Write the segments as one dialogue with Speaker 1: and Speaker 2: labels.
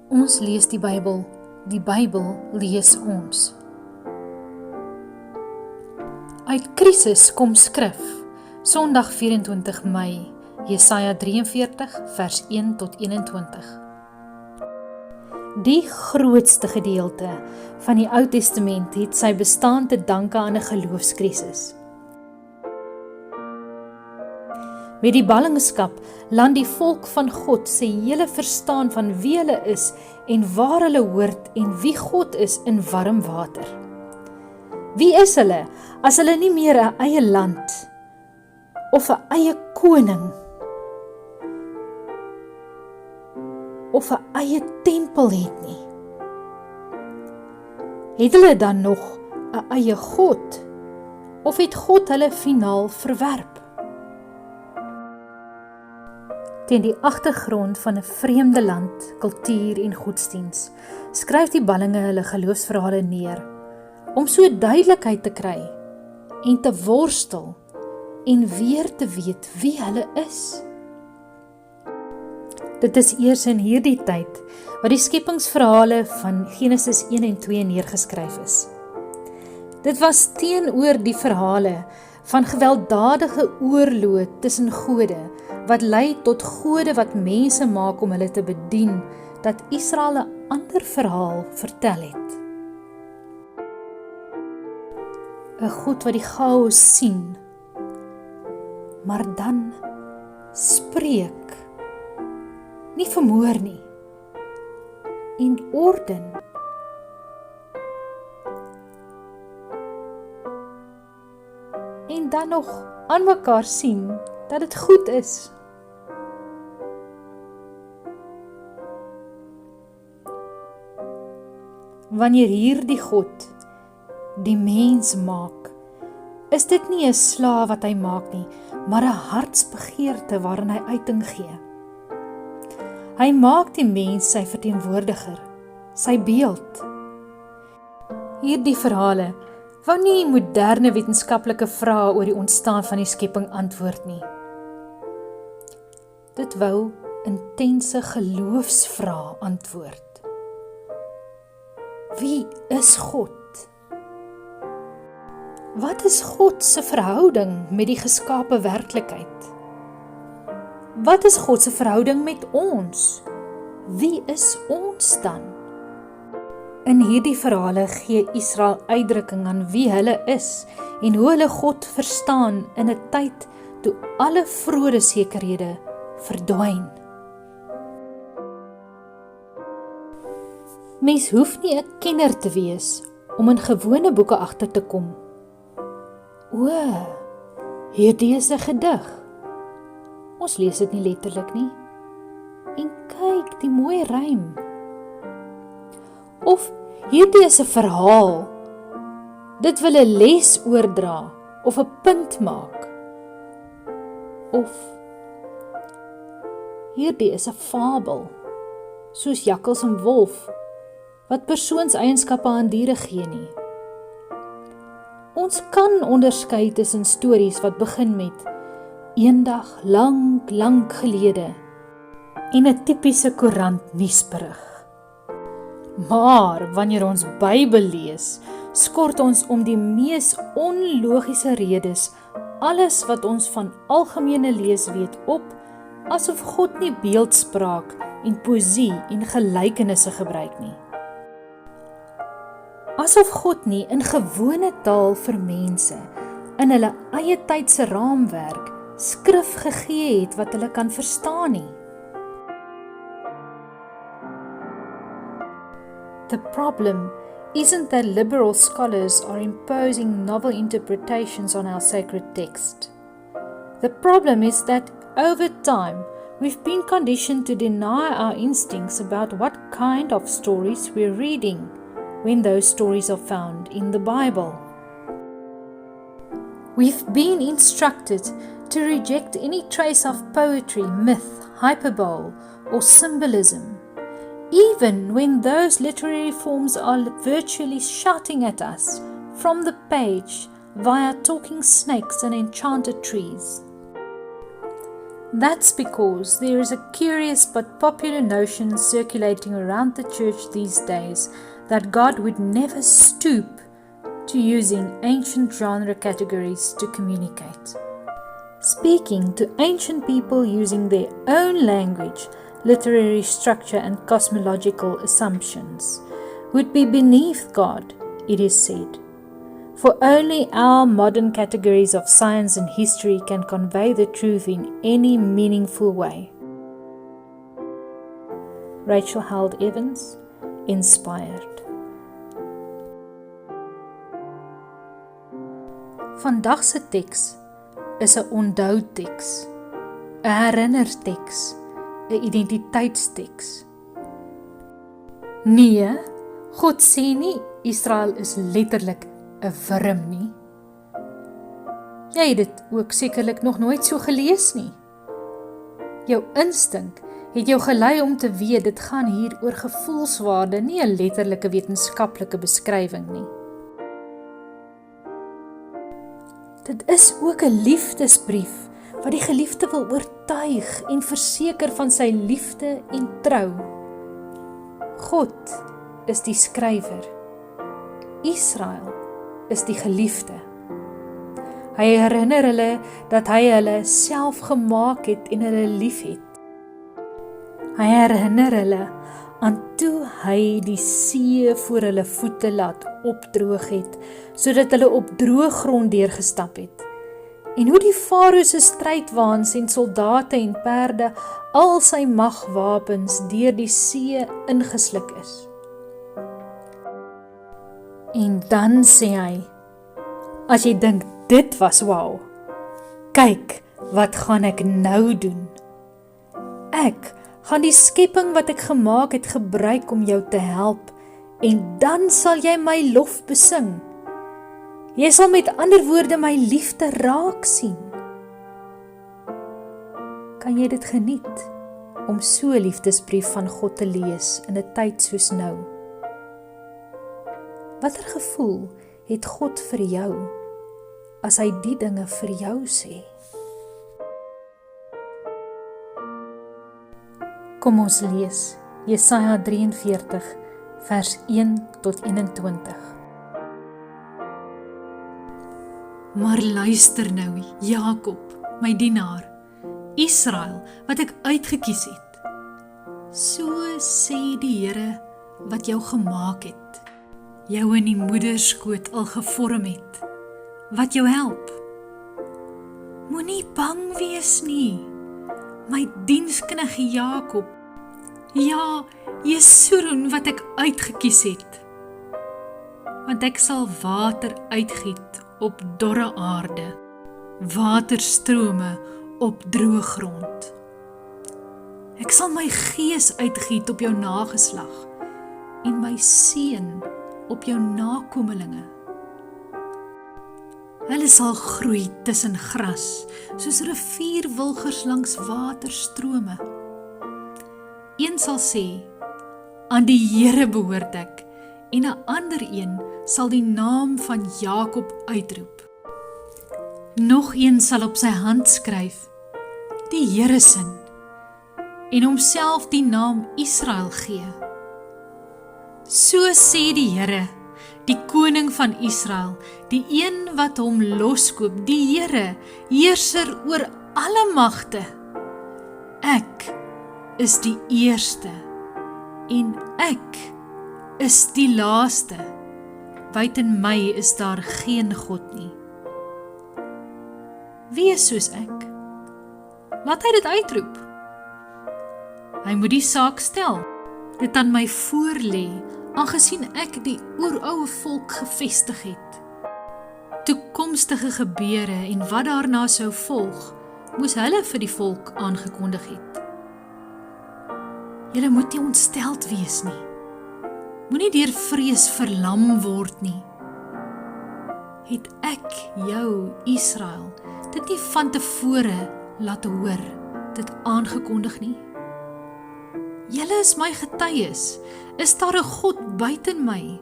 Speaker 1: Ons lees die Bybel lees ons. Uit krisis kom skrif, Sondag 24 Mei, Jesaja 43 vers 1 tot 21. Die grootste gedeelte van die Ou Testament het sy bestaan te danke aan 'n geloofskrisis. Met die ballingskap land die volk van God sy hele verstaan van wie hulle is en waar hulle hoort en wie God is in warm water. Wie is hulle as hulle nie meer 'n eie land of 'n eie koning of 'n eie tempel het nie? Het hulle dan nog 'n eie God of het God hulle finaal verwerp? Teen die agtergrond van 'n vreemde land, kultuur en godsdiens, skryf die ballinge hulle geloofsverhale neer, om so duidelikheid te kry en te worstel en weer te weet wie hulle is. Dit is eers in hierdie tyd wat die skepingsverhale van Genesis 1 en 2 neergeskryf is. Dit was teenoor die verhale van gewelddadige oorloë tussen gode, wat lei tot gode wat mense maak om hulle te bedien, dat Israel 'n ander verhaal vertel het. 'n God wat die chaos sien, maar dan spreek, nie vermoor nie, en orden. En dan nog aan mekaar sien dat dit goed is. Wanneer hierdie God die mens maak, is dit nie 'n slaaf wat hy maak nie, maar 'n hartsbegeerte waarin hy uiting gee. Hy maak die mens sy verteenwoordiger, sy beeld. Hierdie verhale wou nie moderne wetenskaplike vrae oor die ontstaan van die skepping antwoord nie. Dit wou intense geloofsvrae antwoord. Wie is God? Wat is God se verhouding met die geskape werklikheid? Wat is God se verhouding met ons? Wie is ons dan? In hierdie verhale gee Israel uitdrukking aan wie hulle is en hoe hulle God verstaan in 'n tyd toe alle vroeë sekerhede verdwyn. Mens hoef nie 'n kenner te wees om in gewone boeke agter te kom. O, hierdie is 'n gedig. Ons lees dit nie letterlik nie. En kyk, die mooi rym. Of hierdie is 'n verhaal. Dit wil 'n les oordra of 'n punt maak. Of hierdie is 'n fabel, soos jakkals en wolf, wat persoonseienskappe aan diere gee nie. Ons kan onderskei tussen stories wat begin met eendag lank gelede en 'n tipiese koerant nuusberig. Maar wanneer ons Bybel lees, skort ons om die mees onlogiese redes alles wat ons van algemene lees weet op, asof God nie beeldspraak en poesie en gelykenisse gebruik nie. Asof God nie in gewone taal vir mense, in hulle eie tyd se raamwerk, skrif gegee het wat hulle kan verstaan nie. The problem isn't that liberal scholars are imposing novel interpretations on our sacred text. The problem is that over time, we've been conditioned to deny our instincts about what kind of stories we're reading when those stories are found in the Bible. We've been instructed to reject any trace of poetry, myth, hyperbole, or symbolism, even when those literary forms are virtually shouting at us from the page via talking snakes and enchanted trees. That's because there is a curious but popular notion circulating around the church these days that God would never stoop to using ancient genre categories to communicate. Speaking to ancient people using their own language, literary structure and cosmological assumptions would be beneath God, it is said. For only our modern categories of science and history can convey the truth in any meaningful way. Rachel Held Evans, Inspired. Vandag se teks is 'n onthou-teks, 'n herinner-teks, 'n identiteitsteks. Nee, God sê nie Israel is letterlik 'n wurm nie. Jy het dit ook sekerlik nog nooit so gelees nie. Jou instink het jou gelei om te weet dit gaan hier oor gevoelswaarde, nie 'n letterlike wetenskaplike beskrywing nie. Dit is ook 'n liefdesbrief wat die geliefde wil oortuig en verseker van sy liefde en trou. God is die skrywer. Israel is die geliefde. Hy herinner hulle dat hy hulle self gemaak het en hulle lief het. Hy herinner hulle aan toe hy die see voor hulle voete laat opdroog het, sodat hulle op droë grond deurgestap het. En hoe die Farao se strydwaans en soldate en perde al sy magwapens deur die see ingesluk is. En dan sê hy, as jy dink dit was wow, kyk wat gaan ek nou doen. Ek gaan die skepping wat ek gemaak het gebruik om jou te help, en dan sal jy my lof besing. Jy sal met ander woorde my liefde raak sien. Kan jy dit geniet om so 'n liefdesbrief van God te lees in 'n tyd soos nou? Watter gevoel het God vir jou as hy die dinge vir jou sê? Kom ons lees Jesaja 43 vers 1 tot 21. Maar luister nou, Jakob, my dienaar, Israel, wat ek uitgekies het. So sê die Here wat jou gemaak het, jou in die moederskoot al gevorm het, wat jou help. Moenie bang wees nie, my diensknegt Jakob, ja, Jesurun wat ek uitgekies het, want ek sal water uitgiet op dorre aarde, waterstrome op droë grond. Ek sal my gees uitgiet op jou nageslag en my seën op jou nakomelinge. Hulle sal groei tussen gras, soos rivierwilgers langs waterstrome. Een sal sê, aan die Here behoort ek, en 'n ander een sal die naam van Jakob uitroep. Nog een sal op sy hand skryf, die Here se, en homself die naam Israel gee. So sê die Here, die koning van Israel, die een wat hom loskoop, die Here, heerser oor alle magte. Ek is die eerste en ek is die laaste. Buiten my is daar geen God nie. Wie is soos ek? Laat hy dit uitroep. Hy moet die saak stel, dit aan my voorlê, aangesien ek die oeroue volk gevestig het. Toekomstige gebeure en wat daarna sou volg, moes hulle vir die volk aangekondig het. Julle moet nie ontsteld wees nie. Moenie deur vrees verlam word nie. Het ek jou, Israel, dit nie van tevore laat hoor, dit aangekondig nie? Julle is my getuies, is daar 'n God buiten my?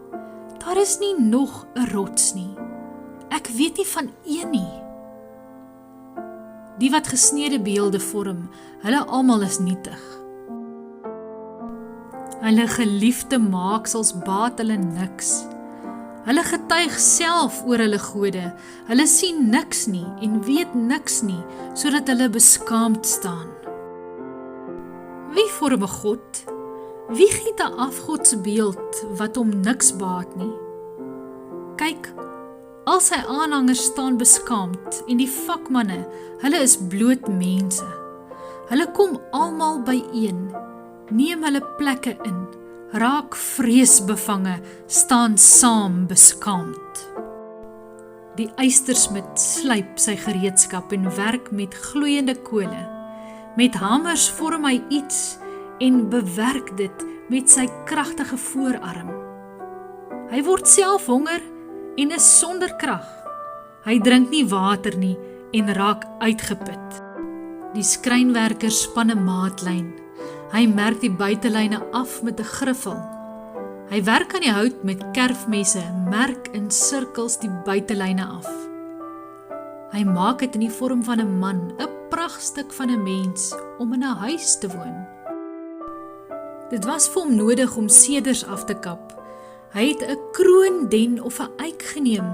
Speaker 1: Daar is nie nog 'n rots nie. Ek weet nie van een nie. die wat gesneede beelde vorm, hulle almal is nietig. Hulle geliefde maaksels baat hulle niks. Hulle getuig self oor hulle gode, hulle sien niks nie en weet niks nie, sodat hulle beskaamd staan. Wie vorm 'n God? Wie giet 'n afgodsbeeld wat hom niks baat nie? Kyk, al sy aanhangers staan beskaamd en die vakmanne, hulle is bloot mense. Hulle kom almal byeen, neem hulle plekke in, raak vreesbevange, staan saam beskaamd. Die ystersmid slyp sy gereedskap en werk met gloeiende kole. Met hamers vorm hy iets en bewerk dit met sy kragtige voorarm. Hy word self honger en is sonder krag. Hy drink nie water nie en raak uitgeput. Die skrynwerker span 'n maatlyn. Hy merk die buitelyne af met 'n griffel. Hy werk aan die hout met kerfmesse, merk in sirkels die buitelyne af. Hy maak dit in die vorm van 'n man, 'n pragtstuk van 'n mens, om in 'n huis te woon. Dit was vir hom nodig om seders af te kap. Hy het 'n kroondenn of 'n eik geneem.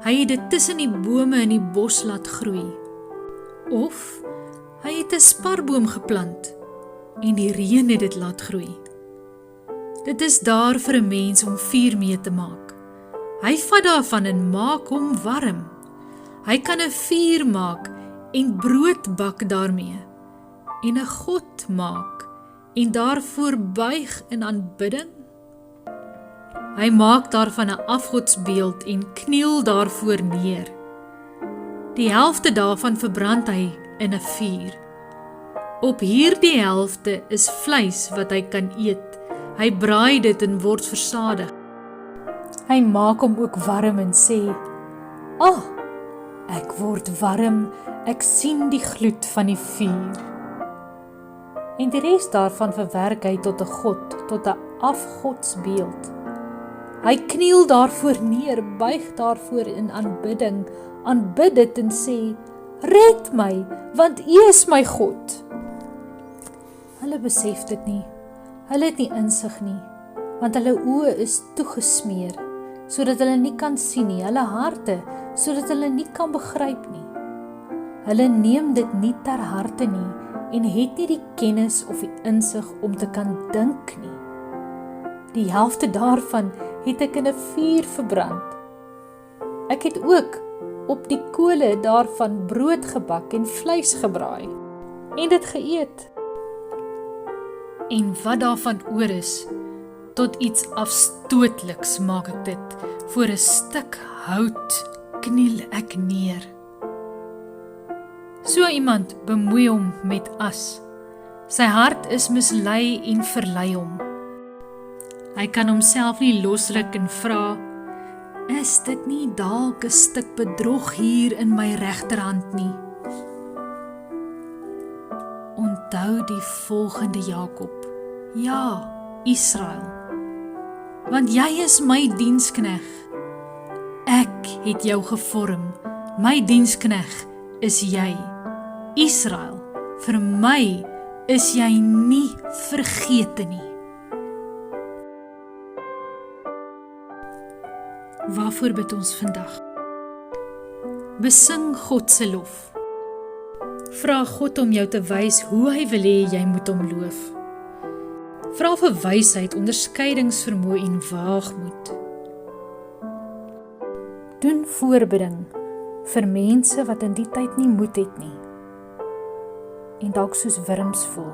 Speaker 1: Hy het dit tussen die bome in die bos laat groei. Of hy het 'n sparboom geplant en die reën het dit laat groei. Dit is daar vir 'n mens om vuur mee te maak. Hy vat daarvan en maak hom warm. Hy kan 'n vuur maak en brood bak daarmee, en 'n god maak en daarvoor buig in aanbidding. Hy maak daarvan 'n afgodsbeeld en kniel daarvoor neer. Die helfte daarvan verbrand hy in 'n vuur. Op hierdie helfte is vleis wat hy kan eet. Hy braai dit en word versadig. Hy maak hom ook warm en sê, ek word warm, ek sien die gloed van die vuur. En die res daarvan verwerk hy tot 'n god, tot 'n afgodsbeeld. Hy kniel daarvoor neer, buig daarvoor in aanbidding, aanbid dit en sê, red my, want U is my God. Hulle besef dit nie, hulle het nie insig nie, want hulle oë is toegesmeer, sodat hulle nie kan sien nie, hulle harte, sodat hulle nie kan begryp nie. Hulle neem dit nie ter harte nie, en het nie die kennis of die insig om te kan dink nie. Die helfte daarvan het ek in 'n vuur verbrand. Ek het ook op die kole daarvan brood gebak en vleis gebraai, en dit geëet. En wat daarvan oor is, tot iets afstootliks maak ek dit, voor 'n stuk hout kniel ek neer. So iemand bemoei hom met as. Sy hart is mislei en verlei hom. Hy kan homself nie losruk en vra, is dit nie dalk 'n stuk bedrog hier in my regterhand nie? Onthou die volgende Jakob, ja, Israel, want jy is my dienskneg. Ek het jou gevorm, my dienskneg is jy. Israel, vir my is jy nie vergete nie. Waarvoor bid ons vandag? Besing God se lof. Vra God om jou te wys hoe hy wil hê jy moet hom loof. Vra vir wysheid, onderskeidingsvermoë en waagmoed. Doen voorbidding vir mense wat in die tyd nie moed het nie en dalk soos wurms voel.